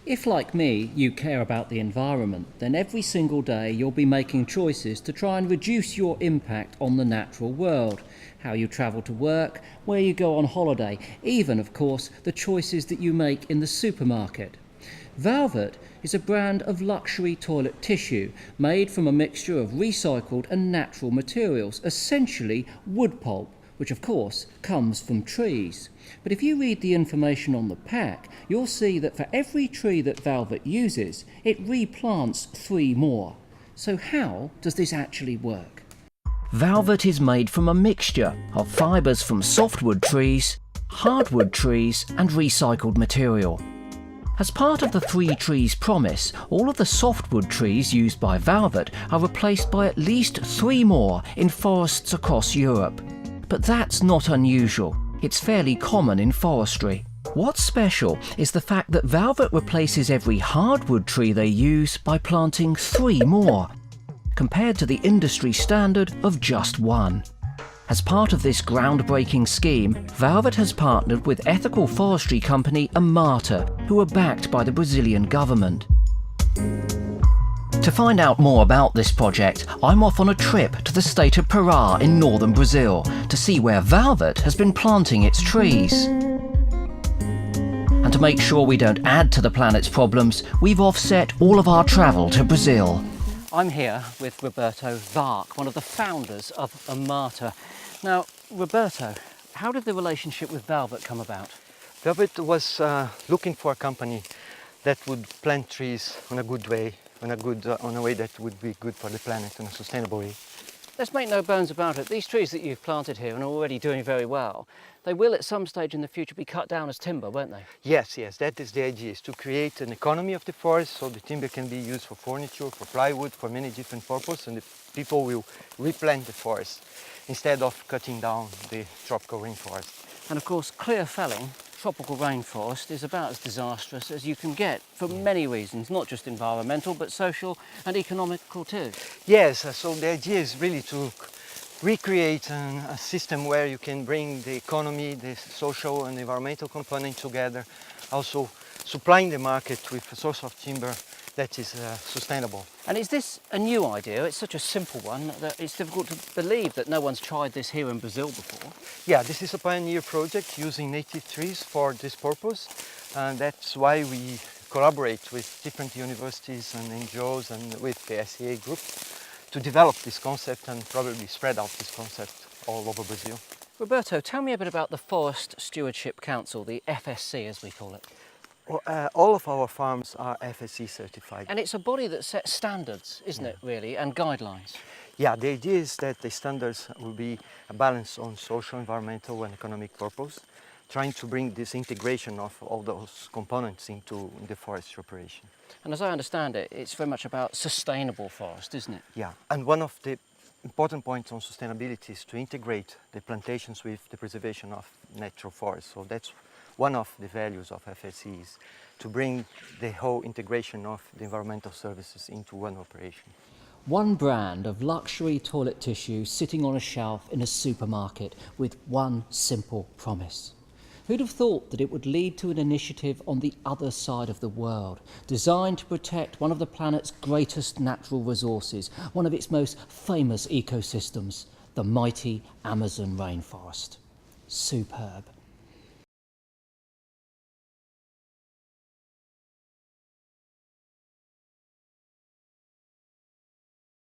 If, like me, you care about the environment, then every single day you'll be making choices to try and reduce your impact on the natural world. How you travel to work, where you go on holiday, even, of course, the choices that you make in the supermarket. Velvet is a brand of luxury toilet tissue made from a mixture of recycled and natural materials, essentially wood pulp, which of course comes from trees. But if you read the information on the pack, you'll see that for every tree that Velvet uses, it replants 3 more. So how does this actually work? Velvet is made from a mixture of fibres from softwood trees, hardwood trees and recycled material. As part of the 3 trees promise, all of the softwood trees used by Velvet are replaced by at least 3 more in forests across Europe. But that's not unusual. It's fairly common in forestry. What's special is the fact that Velvet replaces every hardwood tree they use by planting 3 more, compared to the industry standard of just 1. As part of this groundbreaking scheme, Velvet has partnered with ethical forestry company Amata, who are backed by the Brazilian government. To find out more about this project, I'm off on a trip to the state of Pará in northern Brazil to see where Velvet has been planting its trees. And to make sure we don't add to the planet's problems, we've offset all of our travel to Brazil. I'm here with Roberto Vark, one of the founders of Amata. Now, Roberto, how did the relationship with Velvet come about? Velvet was looking for a company that would plant trees in a good way, on a way that would be good for the planet in a sustainable way. Let's make no bones about it. These trees that you've planted here and are already doing very well, they will at some stage in the future be cut down as timber, won't they? Yes, that is the idea, is to create an economy of the forest so the timber can be used for furniture, for plywood, for many different purposes, and the people will replant the forest instead of cutting down the tropical rainforest. And of course, clear felling, tropical rainforest, is about as disastrous as you can get for many reasons, not just environmental, but social and economical too. Yes, so the idea is really to recreate a system where you can bring the economy, the social and environmental component together, also supplying the market with a source of timber that is sustainable. And is this a new idea? It's such a simple one that it's difficult to believe that no one's tried this here in Brazil before. Yeah, this is a pioneer project using native trees for this purpose, and that's why we collaborate with different universities and NGOs and with the SEA group to develop this concept and probably spread out this concept all over Brazil. Roberto, tell me a bit about the Forest Stewardship Council, the FSC as we call it. Well, all of our farms are FSC certified. And it's a body that sets standards, isn't it, really, and guidelines? Yeah, the idea is that the standards will be a balance on social, environmental and economic purpose, trying to bring this integration of all those components into the forestry operation. And as I understand it, it's very much about sustainable forest, isn't it? Yeah, and one of the important points on sustainability is to integrate the plantations with the preservation of natural forests. So that's one of the values of FSC, is to bring the whole integration of the environmental services into one operation. One brand of luxury toilet tissue sitting on a shelf in a supermarket with one simple promise. Who'd have thought that it would lead to an initiative on the other side of the world, designed to protect one of the planet's greatest natural resources, one of its most famous ecosystems, the mighty Amazon rainforest. Superb.